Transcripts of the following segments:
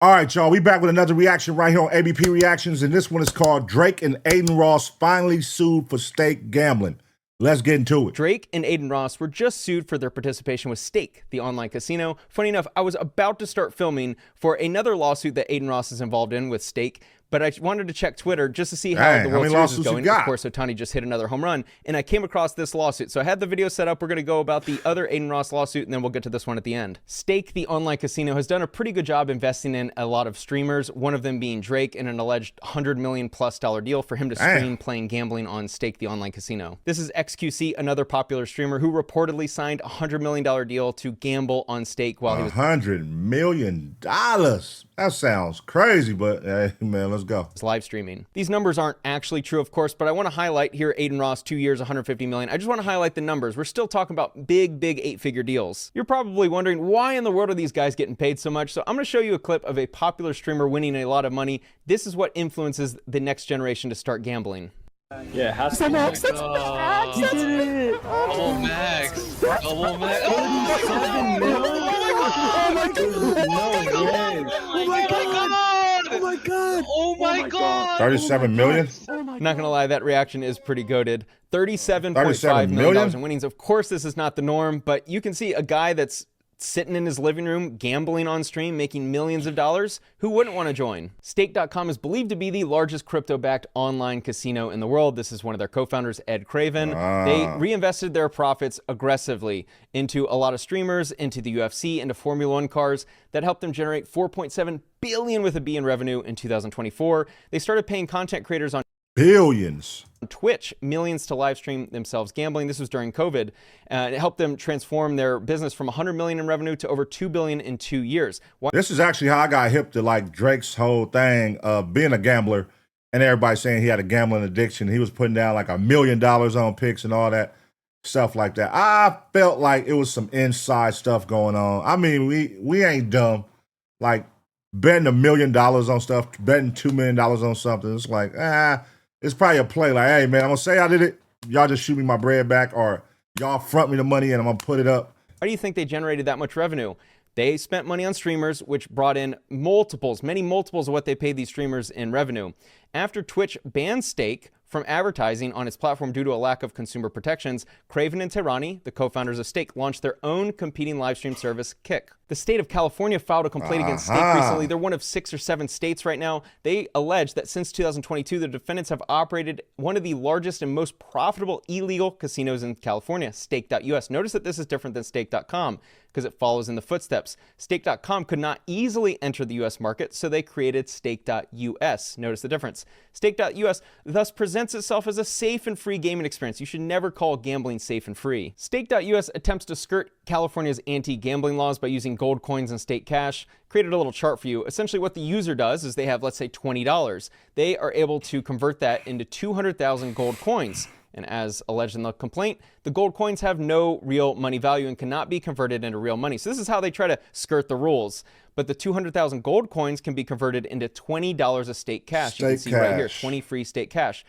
All right, y'all, we back with another reaction right here on ABP Reactions, and this one is called Drake and Adin Ross finally sued for stake gambling. Let's get into it. Drake and Adin Ross were just sued for their participation with Stake, the online casino. Funny enough, I was about to start filming for another lawsuit that Adin Ross is involved in with Stake, but I wanted to check Twitter just to see how the World Series is going. Of course, Ohtani just hit another home run, and I came across this lawsuit. So I had the video set up. We're going to go about the other Adin Ross lawsuit, and then we'll get to this one at the end. Stake, the online casino, has done a pretty good job investing in a lot of streamers, one of them being Drake, in an alleged $100 million+ deal for him to stream playing gambling on Stake, the online casino. This is XQC, another popular streamer who reportedly signed a $100 million deal to gamble on Stake while he was $100 million. That sounds crazy, but hey, man, let's go. Live streaming. These numbers aren't actually true, of course, but I want to highlight here Adin Ross, 2 years, $150 million. I just want to highlight the numbers. We're still talking about big 8-figure deals. You're probably wondering, why in the world are these guys getting paid so much? So I'm going to show you a clip of a popular streamer winning a lot of money. This is what influences the next generation to start gambling. Yeah, has to be Max. That's Max. You did it. Oh, Max. Oh, Max. Oh, my God. Oh my God. Oh, my God. Oh, my God. 37 million? Not gonna lie, that reaction is pretty goated. $37.5 million in winnings. Of course, this is not the norm, but you can see a guy that's sitting in his living room, gambling on stream, making millions of dollars. Who wouldn't want to join? Stake.com is believed to be the largest crypto-backed online casino in the world. This is one of their co-founders, Ed Craven. They reinvested their profits aggressively into a lot of streamers, into the UFC, into Formula One cars. That helped them generate $4.7 billion with a B in revenue in 2024. They started paying content creators on billions. Twitch millions to live stream themselves gambling. This was during COVID. It helped them transform their business from $100 million in revenue to over $2 billion in 2 years. This is actually how I got hip to like Drake's whole thing of being a gambler, and everybody saying he had a gambling addiction. He was putting down like $1 million on picks and all that stuff like that. I felt like it was some inside stuff going on. I mean, we ain't dumb. Like betting $1 million on stuff, betting $2 million on something. It's like, it's probably a play. Like, hey, man, I'm going to say I did it. Y'all just shoot me my bread back, or y'all front me the money and I'm going to put it up. How do you think they generated that much revenue? They spent money on streamers, which brought in multiples, many multiples of what they paid these streamers in revenue. After Twitch banned Stake from advertising on its platform due to a lack of consumer protections, Craven and Tehrani, the co-founders of Stake, launched their own competing live stream service, Kick. The state of California filed a complaint against Stake recently. They're one of 6 or 7 states right now. They allege that since 2022, the defendants have operated one of the largest and most profitable illegal casinos in California, Stake.us. Notice that this is different than Stake.com because it follows in the footsteps. Stake.com could not easily enter the US market, so they created Stake.us. Notice the difference. Stake.us thus presents itself as a safe and free gaming experience. You should never call gambling safe and free. Stake.us attempts to skirt California's anti-gambling laws by using gold coins and Stake Cash. Created a little chart for you. Essentially what the user does is they have, let's say, $20. They are able to convert that into 200,000 gold coins. And as alleged in the complaint, the gold coins have no real money value and cannot be converted into real money. So this is how they try to skirt the rules. But the 200,000 gold coins can be converted into $20 of Stake Cash. You can see right here, 20 free Stake Cash.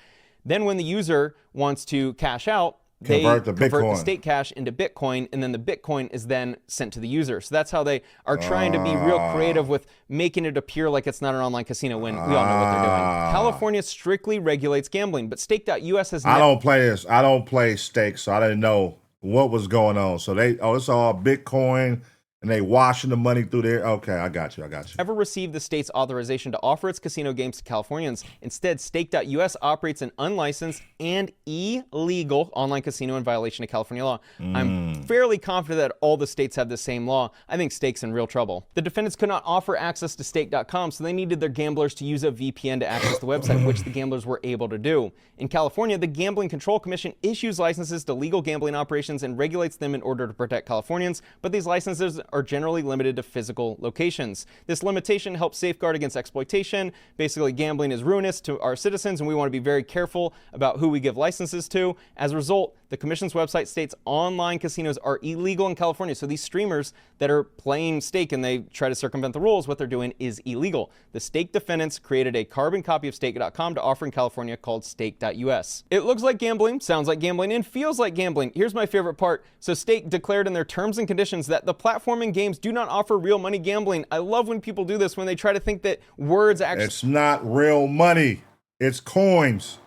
Then when the user wants to cash out, they convert the Stake Cash into Bitcoin, and then the Bitcoin is then sent to the user. So that's how they are trying to be real creative with making it appear like it's not an online casino when we all know what they're doing. California strictly regulates gambling, but Stake.us has I don't play this. I don't play Stake, so I didn't know what was going on. So it's all Bitcoin, and they washing the money through there. Okay, I got you. Ever received the state's authorization to offer its casino games to Californians. Instead, Stake.us operates an unlicensed and illegal online casino in violation of California law. I'm fairly confident that all the states have the same law. I think Stake's in real trouble. The defendants could not offer access to Stake.com, so they needed their gamblers to use a VPN to access the website, which the gamblers were able to do. In California, the Gambling Control Commission issues licenses to legal gambling operations and regulates them in order to protect Californians, but these licenses are generally limited to physical locations. This limitation helps safeguard against exploitation. Basically, gambling is ruinous to our citizens, and we want to be very careful about who we give licenses to. As a result, the commission's website states online casinos are illegal in California. So these streamers that are playing Stake and they try to circumvent the rules, what they're doing is illegal. The Stake defendants created a carbon copy of Stake.com to offer in California called Stake.us. It looks like gambling, sounds like gambling, and feels like gambling. Here's my favorite part. So Stake declared in their terms and conditions that the platform and games do not offer real money gambling. I love when people do this, when they try to think that words actually... It's not real money. It's coins.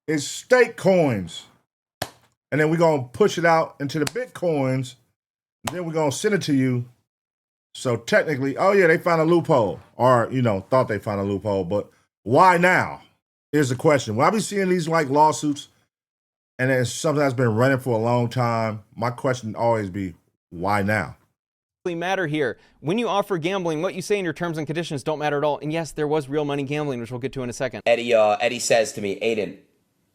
It's stake coins. And then we're going to push it out into the Bitcoins. And then we're going to send it to you. So technically, oh yeah, they found a loophole. Or, thought they found a loophole. But why now is the question. When I be seeing these like lawsuits, and it's something that's been running for a long time, my question always be, why now? Matter here. When you offer gambling, what you say in your terms and conditions don't matter at all. And yes, there was real money gambling, which we'll get to in a second. Eddie says to me, Adin,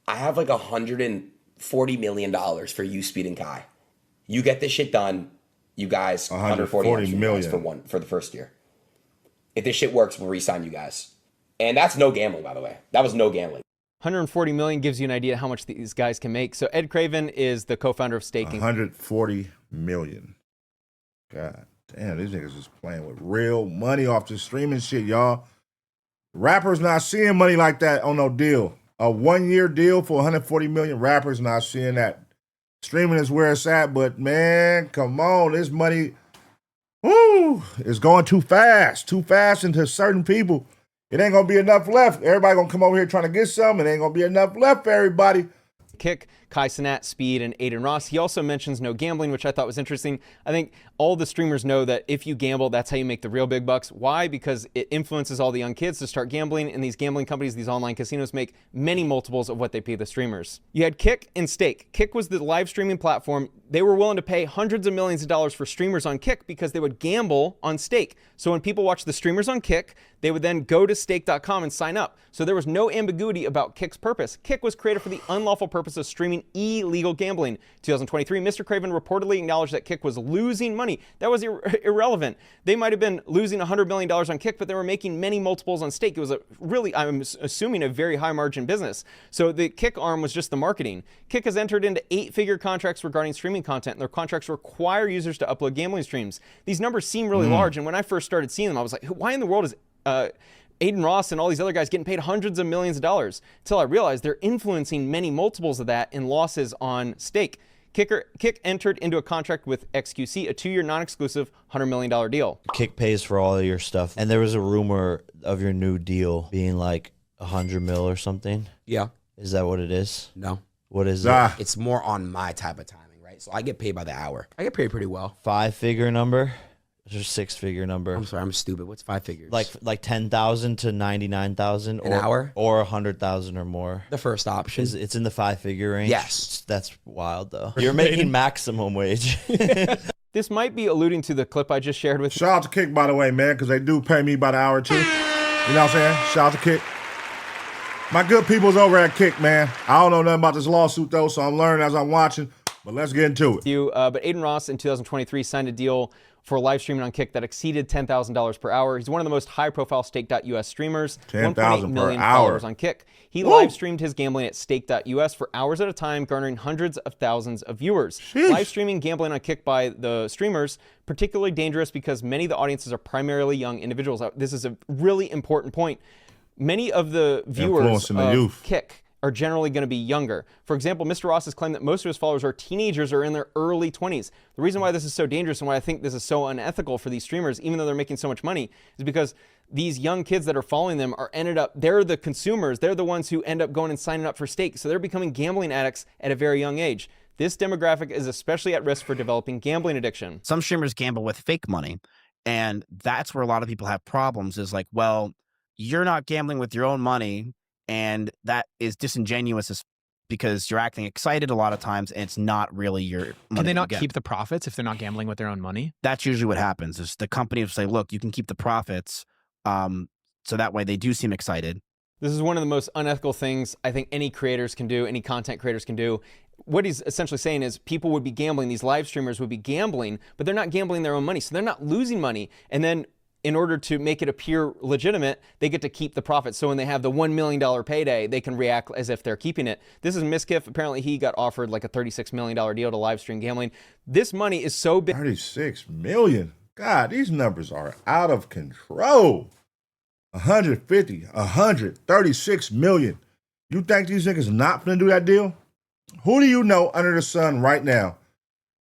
I have like $140 million for you, Speed, and Kai. You get this shit done, you guys, $140 million for the first year. If this shit works, we'll re-sign you guys. And that's no gambling, by the way. That was no gambling. 140 million gives you an idea how much these guys can make. So Ed Craven is the co-founder of Staking. 140 million. God damn, these niggas is playing with real money off this streaming shit, y'all. Rappers not seeing money like that on no deal. A 1-year deal for 140 million. Rappers not seeing that. Streaming is where it's at, but man, come on, this money, is going too fast into certain people. It ain't gonna be enough left. Everybody gonna come over here trying to get some. It ain't gonna be enough left for everybody. Kick, Kai Cenat, Speed, and Adin Ross. He also mentions no gambling, which I thought was interesting. I think all the streamers know that if you gamble, that's how you make the real big bucks. Why? Because it influences all the young kids to start gambling, and these gambling companies, these online casinos, make many multiples of what they pay the streamers. You had Kick and Stake. Kick was the live streaming platform. They were willing to pay hundreds of millions of dollars for streamers on Kick because they would gamble on Stake. So when people watch the streamers on Kick, they would then go to stake.com and sign up. So there was no ambiguity about Kick's purpose. Kick was created for the unlawful purpose of streaming illegal gambling. 2023, Mr. Craven reportedly acknowledged that Kick was losing money. That was irrelevant. They might have been losing $100 million on Kick, but they were making many multiples on Stake. It was I'm assuming, a very high margin business. So the Kick arm was just the marketing. Kick has entered into 8-figure contracts regarding streaming content, and their contracts require users to upload gambling streams. These numbers seem really large, and when I first started seeing them, I was like, why in the world is Adin Ross and all these other guys getting paid hundreds of millions of dollars? Until I realized they're influencing many multiples of that in losses on Stake. Kick entered into a contract with XQC, a 2-year non-exclusive $100 million deal. Kick pays for all of your stuff. And there was a rumor of your new deal being like 100 mil or something. Yeah. Is that what it is? No. What is it? It's more on my type of timing, right? So I get paid by the hour. I get paid pretty well. 5-figure number? Or 6-figure number? I'm sorry, I'm stupid. What's 5 figures? Like 10,000 to 99,000 an hour, or 100,000 or more. The first option. It's in the 5-figure range. Yes, that's wild though. You're making maximum wage. This might be alluding to the clip I just shared with. Shout out to Kick, by the way, man, because they do pay me by the hour too. You know what I'm saying? Shout out to Kick. My good people's over at Kick, man. I don't know nothing about this lawsuit though, so I'm learning as I'm watching. But let's get into it. But Adin Ross in 2023 signed a deal for live streaming on Kick that exceeded $10,000 per hour. He's one of the most high-profile Stake.us streamers. 10,000 per hour followers on Kick. He live streamed his gambling at Stake.us for hours at a time, garnering hundreds of thousands of viewers. Sheesh. Live streaming gambling on Kick by the streamers particularly dangerous because many of the audiences are primarily young individuals. This is a really important point. Many of the viewers of Kick are generally going to be younger. For example, Mr. Ross has claimed that most of his followers are teenagers or in their early 20s. The reason why this is so dangerous and why I think this is so unethical for these streamers, even though they're making so much money, is because these young kids that are following them they're the consumers. They're the ones who end up going and signing up for Stake. So they're becoming gambling addicts at a very young age. This demographic is especially at risk for developing gambling addiction. Some streamers gamble with fake money. And that's where a lot of people have problems is like, well, you're not gambling with your own money. And that is disingenuous because you're acting excited a lot of times and it's not really your money. Can they not keep the profits if they're not gambling with their own money? That's usually what happens is the company will say, look, you can keep the profits. So that way they do seem excited. This is one of the most unethical things I think any creators can do, any content creators can do. What he's essentially saying is people would be gambling, these live streamers would be gambling, but they're not gambling their own money. So they're not losing money. And then in order to make it appear legitimate, they get to keep the profits. So when they have the $1 million payday, they can react as if they're keeping it. This is Miskiff. Apparently he got offered like a $36 million deal to live stream gambling. This money is so big. 36 million. God, these numbers are out of control. 150, 136 million. You think these niggas not gonna do that deal? Who do you know under the sun right now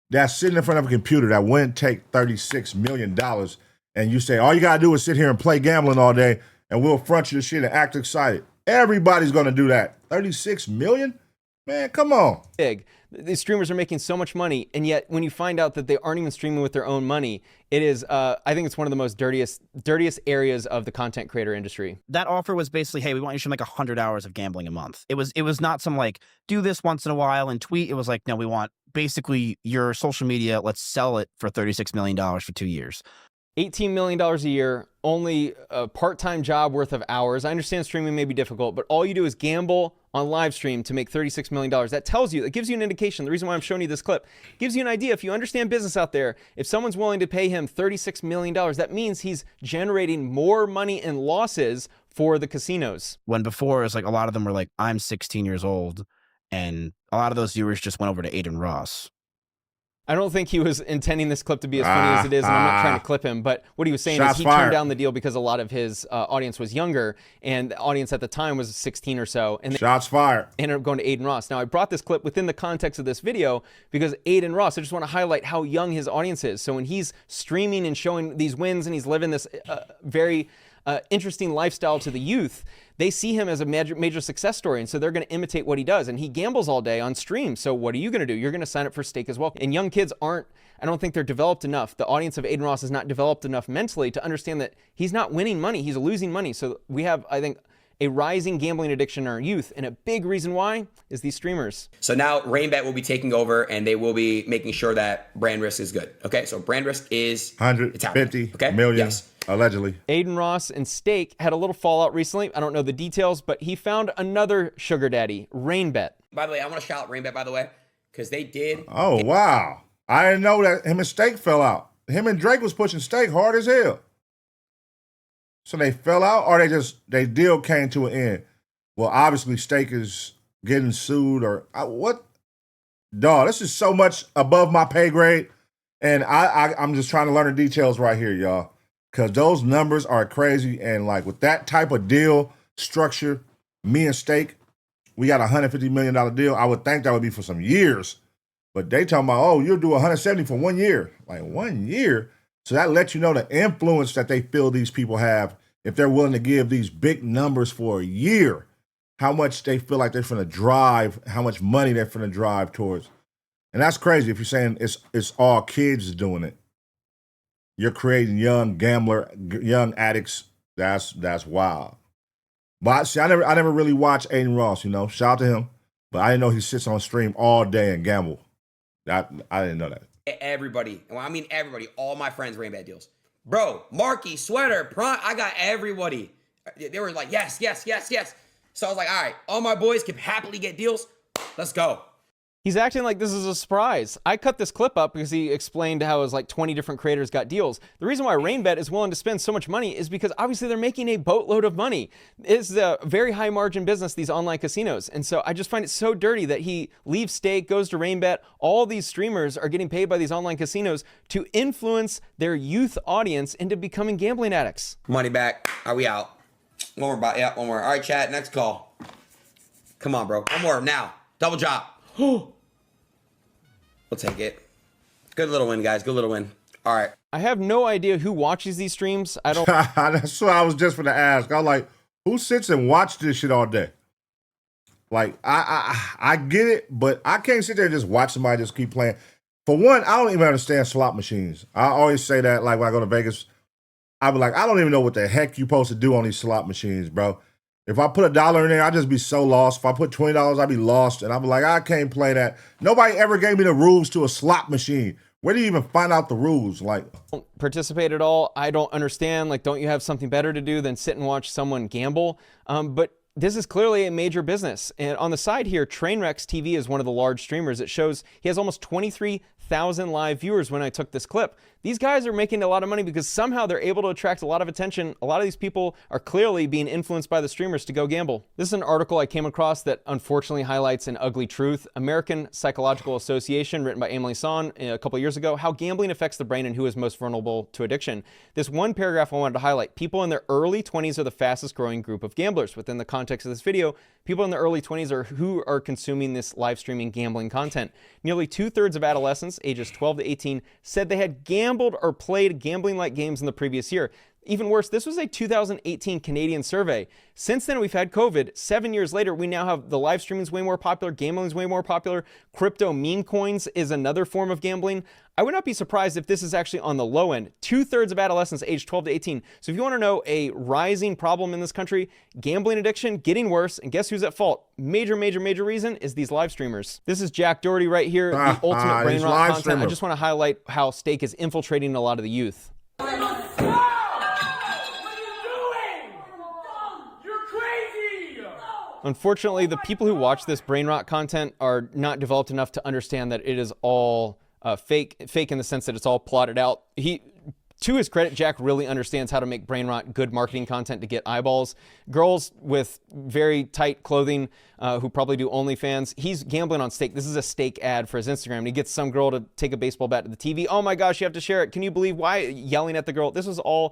that's sitting in front of a computer that wouldn't take $36 million, and you say, all you got to do is sit here and play gambling all day, and we'll front you the shit and act excited. Everybody's going to do that. 36 million? Man, come on. Big. These streamers are making so much money, and yet when you find out that they aren't even streaming with their own money, it is, I think it's one of the most dirtiest areas of the content creator industry. That offer was basically, hey, we want you to make 100 hours of gambling a month. It was not some like, do this once in a while and tweet. It was like, no, we want basically your social media. Let's sell it for $36 million for 2 years. $18 million a year, only a part-time job worth of hours. I understand streaming may be difficult, but all you do is gamble on live stream to make $36 million. That tells you, that gives you an indication. The reason why I'm showing you this clip gives you an idea. If you understand business out there, if someone's willing to pay him $36 million, that means he's generating more money in losses for the casinos. When before, it was like a lot of them were like, I'm 16 years old, and a lot of those viewers just went over to Adin Ross. I don't think he was intending this clip to be as funny as it is, and I'm not trying to clip him, but what he was saying is he turned down the deal because a lot of his audience was younger, and the audience at the time was 16 or so. And Shots fired. Ended up going to Adin Ross. Now, I brought this clip within the context of this video because Adin Ross, I just want to highlight how young his audience is. So when he's streaming and showing these wins and he's living this very interesting lifestyle to the youth, they see him as a major success story, and so they're going to imitate what he does. And he gambles all day on stream. So what are you going to do? You're going to sign up for stake as well. And young kids aren't, I don't think they're developed enough. The audience of Adin Ross is not developed enough mentally to understand that he's not winning money, he's losing money. So we have, I think, a rising gambling addiction in our youth, and a big reason why is these streamers. So now RainBet will be taking over, and they will be making sure that brand risk is good. Okay, so brand risk is 150 million. Yes. Allegedly. Adin Ross and Stake had a little fallout recently. I don't know the details, but he found another sugar daddy, RainBet. By the way, I want to shout out RainBet, by the way, because they did. Oh, wow. I didn't know that him and Stake fell out. Him and Drake was pushing Stake hard as hell. So they fell out, or they deal came to an end? Well, obviously Stake is getting sued, or what? Dog, this is so much above my pay grade, and I'm just trying to learn the details right here, y'all. Because those numbers are crazy. And like with that type of deal structure, me and Stake, we got a $150 million deal. I would think that would be for some years. But they talking about, oh, you'll do 170 for 1 year. Like 1 year? So that lets you know the influence that they feel these people have if they're willing to give these big numbers for a year. How much they feel like they're finna drive, how much money they're finna drive towards. And that's crazy if you're saying it's all kids doing it. You're creating young young addicts. That's wild. But see, I never really watched Adin Ross, you know. Shout out to him. But I didn't know he sits on stream all day and gamble. I didn't know that. Everybody, well, I mean everybody, all my friends RainBet deals. Bro, Marky, Sweater, Prime, I got everybody. They were like, yes, yes, yes, yes. So I was like, all right, all my boys can happily get deals. Let's go. He's acting like this is a surprise. I cut this clip up because he explained how it was like 20 different creators got deals. The reason why RainBet is willing to spend so much money is because obviously they're making a boatload of money. It's a very high margin business, these online casinos. And so I just find it so dirty that he leaves Stake, goes to RainBet. All these streamers are getting paid by these online casinos to influence their youth audience into becoming gambling addicts. Money back. Are we out? One more. Yeah, one more. All right, chat. Next call. Come on, bro. One more now. Double drop. We'll take it. Good little win, guys. Good little win. All right. I have no idea who watches these streams. I don't. That's what I was just going to ask. I was like, who sits and watch this shit all day? Like, I get it, but I can't sit there and just watch somebody just keep playing. For one, I don't even understand slot machines. I always say that, like, when I go to Vegas, I be like, I don't even know what the heck you supposed to do on these slot machines, bro. If I put $1 in there, I'd just be so lost. If I put $20, I'd be lost. And I'd be like, I can't play that. Nobody ever gave me the rules to a slot machine. Where do you even find out the rules? Like, don't participate at all. I don't understand. Like, don't you have something better to do than sit and watch someone gamble? But this is clearly a major business. And on the side here, Trainwrecks TV is one of the large streamers. It shows he has almost 23,000 live viewers when I took this clip. These guys are making a lot of money because somehow they're able to attract a lot of attention. A lot of these people are clearly being influenced by the streamers to go gamble. This is an article I came across that unfortunately highlights an ugly truth. American Psychological Association, written by Emily Son a couple years ago, how gambling affects the brain and who is most vulnerable to addiction. This one paragraph I wanted to highlight: people in their early 20s are the fastest growing group of gamblers. Within the context of this video, people in their early 20s are who are consuming this live streaming gambling content. Nearly 2/3 of adolescents ages 12 to 18 said they had gambled or played gambling-like games in the previous year. Even worse, this was a 2018 Canadian survey. Since then, we've had COVID. 7 years later, we now have the live streaming is way more popular, gambling is way more popular. Crypto meme coins is another form of gambling. I would not be surprised if this is actually on the low end. 2/3 of adolescents aged 12 to 18. So if you want to know a rising problem in this country, gambling addiction getting worse, and guess who's at fault? Major reason is these live streamers. This is Jack Doherty right here, the ultimate brain rot content. I just want to highlight how Stake is infiltrating a lot of the youth. Unfortunately, the people who watch this brain rot content are not developed enough to understand that it is all fake in the sense that it's all plotted out. To his credit, Jack really understands how to make brain rot good marketing content to get eyeballs. Girls with very tight clothing who probably do OnlyFans. He's gambling on Stake. This is a Stake ad for his Instagram. And he gets some girl to take a baseball bat to the TV. Oh my gosh, you have to share it. Can you believe why? Yelling at the girl. This is all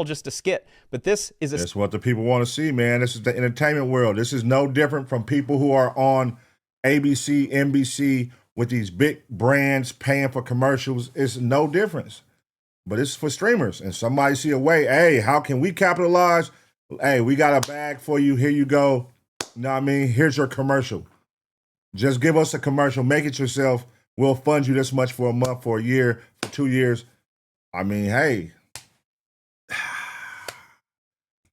just a skit. But this is That's what the people want to see, man. This is the entertainment world. This is no different from people who are on ABC, NBC with these big brands paying for commercials. It's no difference. But it's for streamers, and somebody see a way, hey, how can we capitalize? Hey, we got a bag for you. Here you go. You know what I mean? Here's your commercial. Just give us a commercial. Make it yourself. We'll fund you this much for a month, for a year, for 2 years. I mean, hey.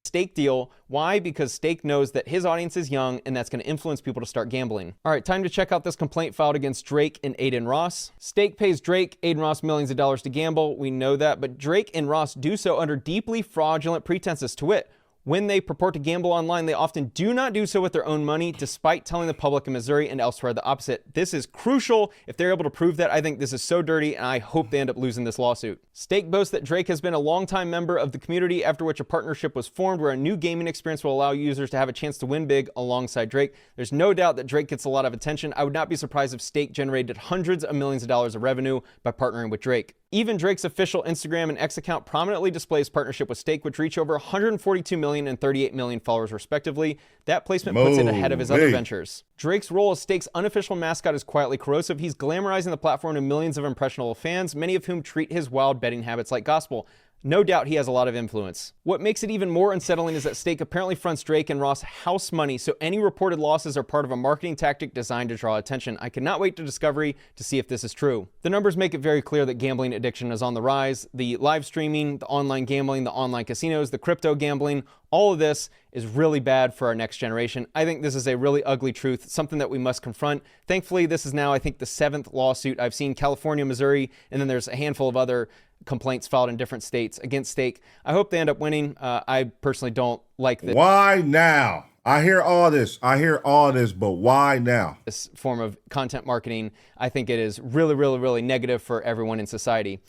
Stake deal. Why? Because Stake knows that his audience is young and that's going to influence people to start gambling. All right, time to check out this complaint filed against Drake and Adin Ross. Stake pays Drake, Adin Ross millions of dollars to gamble. We know that, but Drake and Ross do so under deeply fraudulent pretenses. To wit, when they purport to gamble online, they often do not do so with their own money, despite telling the public in Missouri and elsewhere the opposite. This is crucial. If they're able to prove that, I think this is so dirty, and I hope they end up losing this lawsuit. Stake boasts that Drake has been a longtime member of the community, after which a partnership was formed where a new gaming experience will allow users to have a chance to win big alongside Drake. There's no doubt that Drake gets a lot of attention. I would not be surprised if Stake generated hundreds of millions of dollars of revenue by partnering with Drake. Even Drake's official Instagram and X account prominently displays partnership with Stake, which reach over 142 million and 38 million followers respectively. That placement puts it ahead of his other ventures. Drake's role as Stake's unofficial mascot is quietly corrosive. He's glamorizing the platform to millions of impressionable fans, many of whom treat his wild betting habits like gospel. No doubt he has a lot of influence. What makes it even more unsettling is that Stake apparently fronts Drake and Ross house money, so any reported losses are part of a marketing tactic designed to draw attention. I cannot wait to Discovery to see if this is true. The numbers make it very clear that gambling addiction is on the rise. The live streaming, the online gambling, the online casinos, the crypto gambling, all of this is really bad for our next generation. I think this is a really ugly truth, something that we must confront. Thankfully, this is now, I think, the 7th lawsuit. I've seen California, Missouri, and then there's a handful of other complaints filed in different states against Stake. I hope they end up winning. I personally don't like this. Why now? I hear all this, but why now? This form of content marketing, I think it is really negative for everyone in society.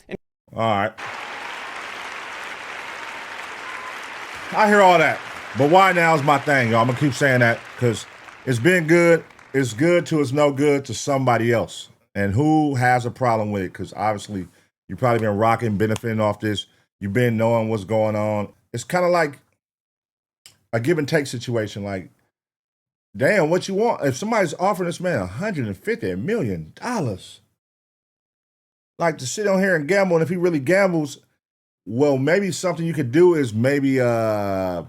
All right. I hear all that, but why now is my thing, y'all. I'm gonna keep saying that because it's been good. It's good to it's no good to somebody else. And who has a problem with it? Because obviously you've probably been rocking, benefiting off this. You've been knowing what's going on. It's kind of like a give and take situation. Like, damn, what you want? If somebody's offering this man $150 million, like to sit on here and gamble, and if he really gambles, well, maybe something you could do is maybe figure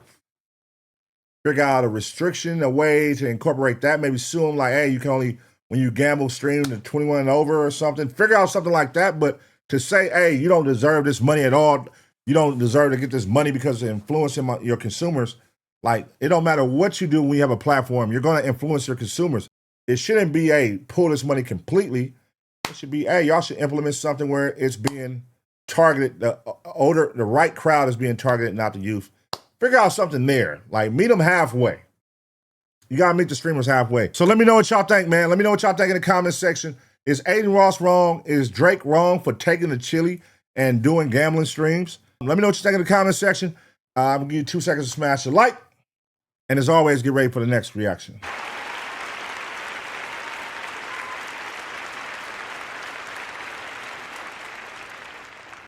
out a restriction, a way to incorporate that. Maybe sue him like, hey, you can only, when you gamble, stream to 21 and over or something. Figure out something like that. But to say, hey, you don't deserve this money at all. You don't deserve to get this money because of influencing your consumers. Like, it don't matter what you do when you have a platform. You're going to influence your consumers. It shouldn't be, hey, pull this money completely. It should be, hey, y'all should implement something where it's being targeted. The right crowd is being targeted, not the youth. Figure out something there. Like, meet them halfway. You got to meet the streamers halfway. So let me know what y'all think, man. Let me know what y'all think in the comment section. Is Adin Ross wrong? Is Drake wrong for taking the chili and doing gambling streams. Let me know what you think in the comment section. I'm going to give you 2 seconds to smash the like. And as always, get ready for the next reaction.